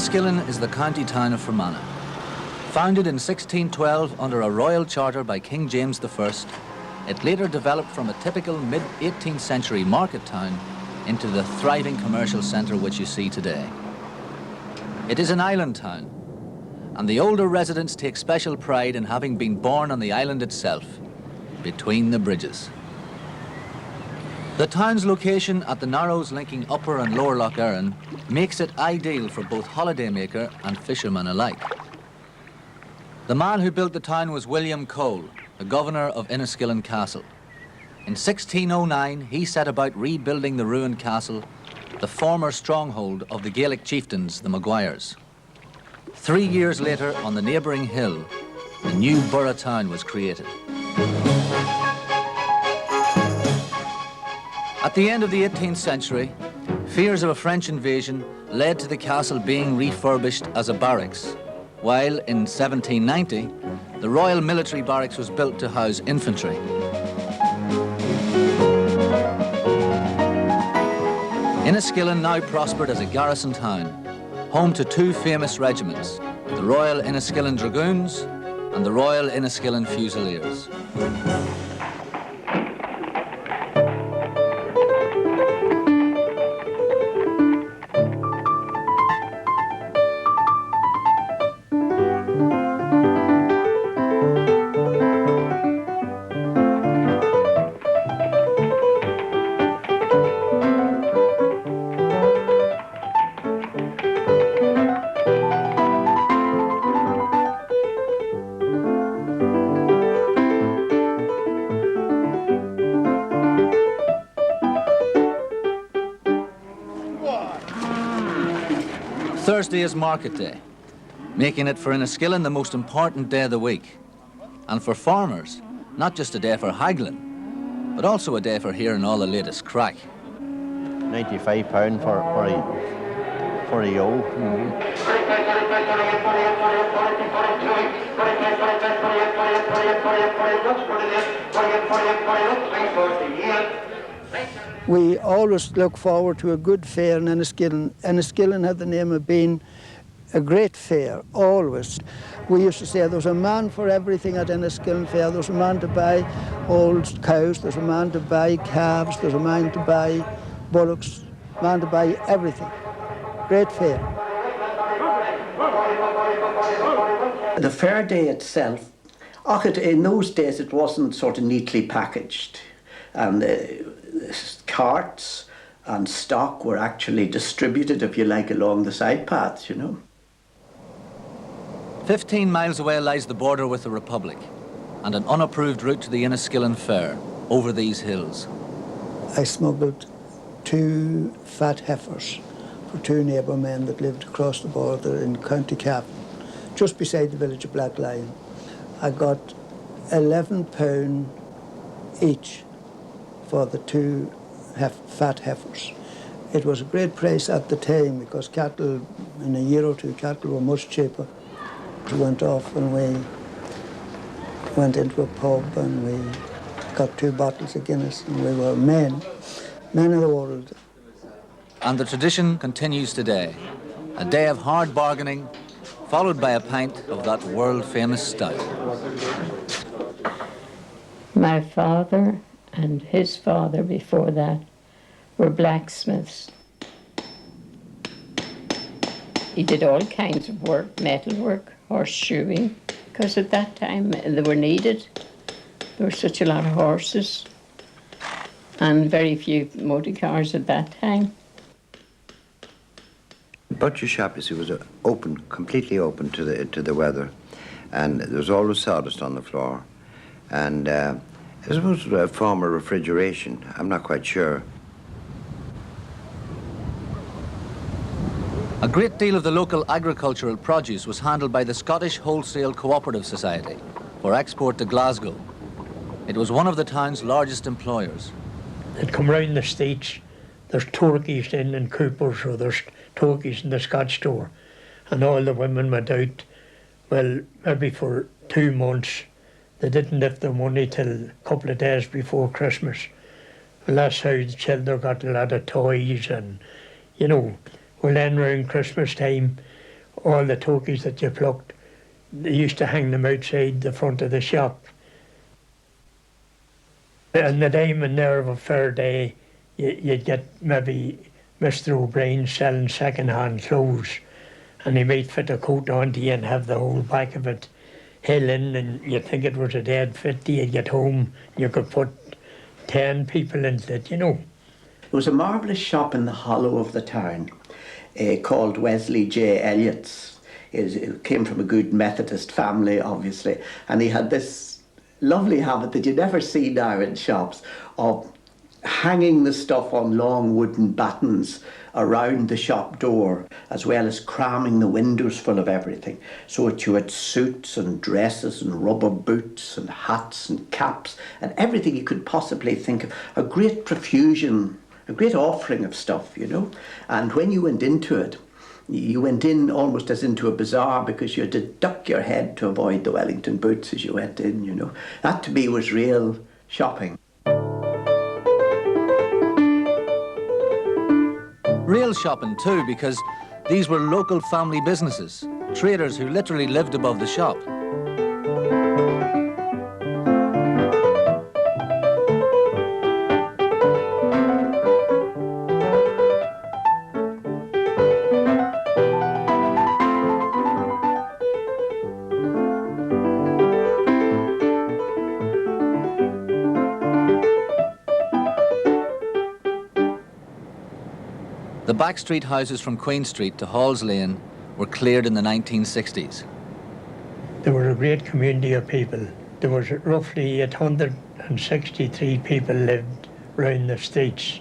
Enniskillen is the county town of Fermanagh. Founded in 1612 under a royal charter by King James I, it later developed from a typical mid-18th century market town into the thriving commercial centre which you see today. It is an island town, and the older residents take special pride in having been born on the island itself, between the bridges. The town's location at the narrows linking Upper and Lower Lough Erne makes it ideal for both holidaymaker and fisherman alike. The man who built the town was William Cole, the governor of Enniskillen Castle. In 1609, he set about rebuilding the ruined castle, the former stronghold of the Gaelic chieftains, the Maguires. 3 years later, on the neighbouring hill, the new borough town was created. At the end of the 18th century, fears of a French invasion led to the castle being refurbished as a barracks, while in 1790, the Royal Military Barracks was built to house infantry. Enniskillen now prospered as a garrison town, home to two famous regiments, the Royal Enniskillen Dragoons and the Royal Enniskillen Fusiliers. Thursday is market day, making it for Enniskillen the most important day of the week. And for farmers, not just a day for haggling, but also a day for hearing all the latest crack. £95 for a ewe. We always look forward to a good fair in Enniskillen. Enniskillen had the name of being a great fair, always. We used to say there's a man for everything at Enniskillen Fair. There's a man to buy old cows, there's a man to buy calves, there's a man to buy bullocks, a man to buy everything. Great fair. The fair day itself, in those days it wasn't sort of neatly packaged, and carts and stock were actually distributed, if you like, along the side paths, you know. 15 miles away lies the border with the Republic and an unapproved route to the Enniskillen Fair over these hills. I smuggled 2 fat heifers for 2 neighbour men that lived across the border in County Cavan, just beside the village of Black Lion. I got £11 each for the 2 fat heifers. It was a great price at the time because cattle, in a year or two, cattle were much cheaper. We went off and we went into a pub and we got 2 bottles of Guinness and we were men of the world. And the tradition continues today. A day of hard bargaining, followed by a pint of that world-famous stout. My father and his father before that were blacksmiths. He did all kinds of work, metal work, horseshoeing, because at that time they were needed. There were such a lot of horses and very few motor cars at that time. The butcher shop, you see, was open, completely open to the weather, and there was always sawdust on the floor, and it was a form of refrigeration. I'm not quite sure. A great deal of the local agricultural produce was handled by the Scottish Wholesale Cooperative Society for export to Glasgow. It was one of the town's largest employers. They'd come round the states, there's turkeys in Cooper's, or there's turkeys in the Scotch store, and all the women went out, well, maybe for 2 months. They didn't lift their money till a couple of days before Christmas. Well, that's how the children got a lot of toys, and, you know, well, then around Christmas time, all the turkeys that you plucked, they used to hang them outside the front of the shop. And the diamond there of a fair day, you'd get maybe Mr. O'Brien selling second-hand clothes, and he might fit a coat onto you and have the whole back of it hill in, and you'd think it was a dead fit. You'd get home, you could put 10 people into it, you know. There was a marvellous shop in the hollow of the town called Wesley J. Elliott's. It came from a good Methodist family, obviously, and he had this lovely habit that you never see now in shops of hanging the stuff on long wooden battens around the shop door, as well as cramming the windows full of everything, so that you had suits and dresses and rubber boots and hats and caps and everything you could possibly think of. A great profusion, a great offering of stuff, you know. And when you went into it, you went in almost as into a bazaar, because you had to duck your head to avoid the Wellington boots as you went in, you know. That to me was real shopping. Real shopping too, because these were local family businesses, traders who literally lived above the shop. The back street houses from Queen Street to Hall's Lane were cleared in the 1960s. There was a great community of people. There was roughly 863 people lived round the streets,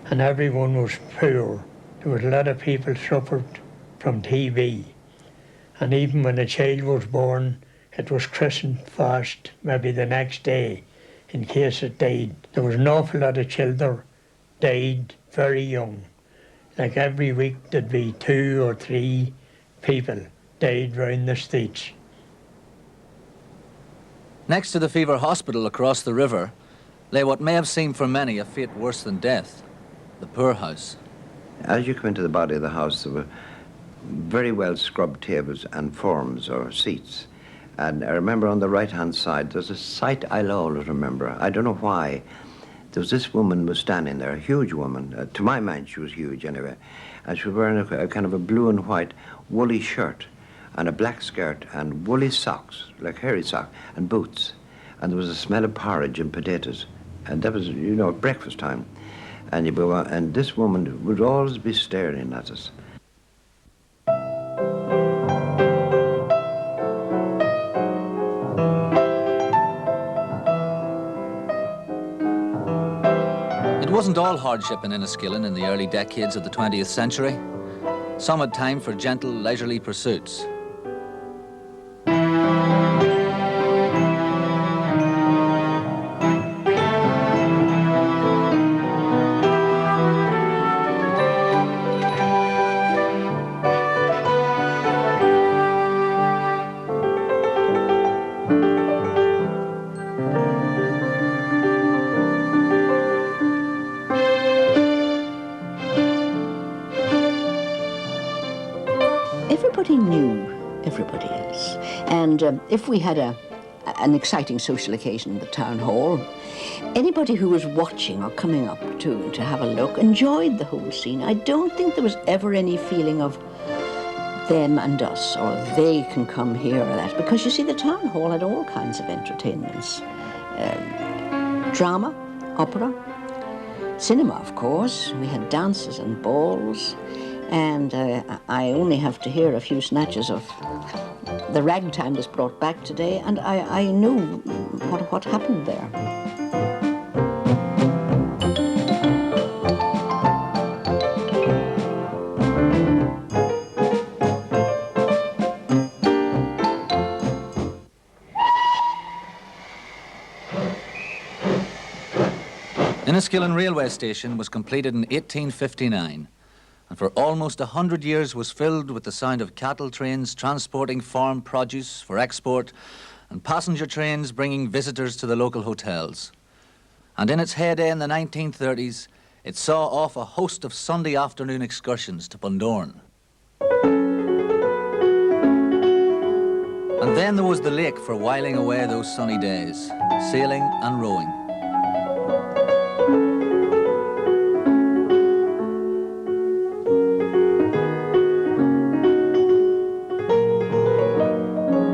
and everyone was poor. There was a lot of people suffered from TB, and even when a child was born, it was christened fast maybe the next day in case it died. There was an awful lot of children died very young. Like every week there'd be 2 or 3 people died round the streets. Next to the Fever Hospital across the river lay what may have seemed for many a fate worse than death, the poorhouse. As you come into the body of the house, there were very well scrubbed tables and forms or seats. And I remember on the right-hand side, there's a sight I'll always remember. I don't know why. There was this woman was standing there, a huge woman. To my mind, she was huge anyway. And she was wearing a kind of a blue and white woolly shirt and a black skirt and woolly socks, like hairy socks, and boots. And there was a smell of porridge and potatoes. And that was, you know, breakfast time. And this woman would always be staring at us. It wasn't all hardship in Enniskillen in the early decades of the 20th century. Some had time for gentle, leisurely pursuits. Everybody knew everybody else. And if we had an exciting social occasion in the town hall, anybody who was watching or coming up to have a look enjoyed the whole scene. I don't think there was ever any feeling of them and us, or they can come here or that, because you see, the town hall had all kinds of entertainments. Drama, opera, cinema, of course. We had dances and balls. And I only have to hear a few snatches of the ragtime that's brought back today, and I knew what happened there. Enniskillen railway station was completed in 1859. And for almost 100 years was filled with the sound of cattle trains transporting farm produce for export and passenger trains bringing visitors to the local hotels. And in its heyday in the 1930s, it saw off a host of Sunday afternoon excursions to Bundoran. And then there was the lake for whiling away those sunny days, sailing and rowing.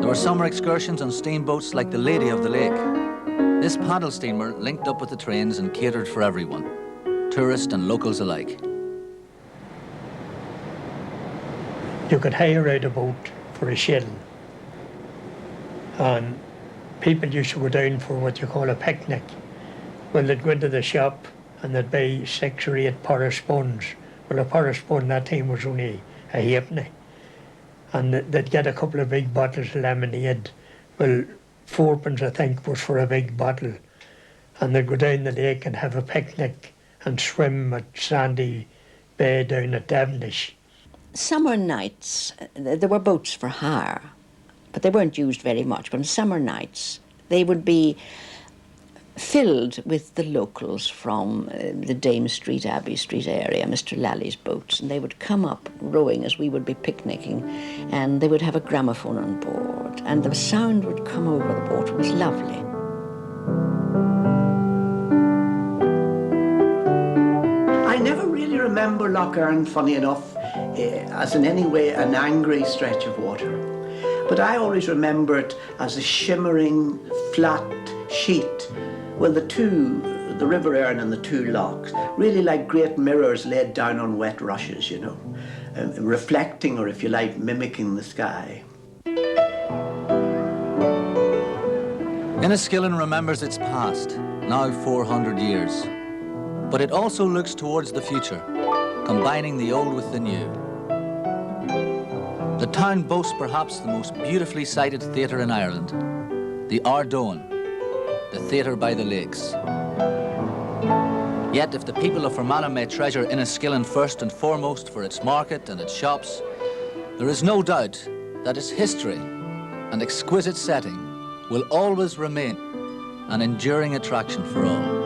There were summer excursions on steamboats like the Lady of the Lake. This paddle steamer linked up with the trains and catered for everyone, tourists and locals alike. You could hire out a boat for a shilling. And people used to go down for what you call a picnic. Well, they'd go into the shop and they'd buy 6 or 8 Paris spoons. Well, a Paris spoon that time was only a halfpenny. And they'd get a couple of big bottles of lemonade. Well, 4pence I think was for a big bottle. And they'd go down the lake and have a picnic and swim at Sandy Bay down at Devenish. Summer nights, there were boats for hire, but they weren't used very much. But on summer nights, they would be filled with the locals from the Dame Street, Abbey Street area, Mr. Lally's boats, and they would come up rowing as we would be picnicking, and they would have a gramophone on board, and the sound would come over the boat. It was lovely. I never really remember Lough Erne, funny enough, as in any way an angry stretch of water. But I always remember it as a shimmering, flat sheet. Well, the River Erne and the 2 lochs, really like great mirrors laid down on wet rushes, you know, reflecting, or if you like, mimicking the sky. Enniskillen remembers its past, now 400 years. But it also looks towards the future, combining the old with the new. The town boasts perhaps the most beautifully sited theatre in Ireland, the Ardone, the theatre by the lakes. Yet if the people of Fermanagh may treasure Enniskillen first and foremost for its market and its shops, there is no doubt that its history and exquisite setting will always remain an enduring attraction for all.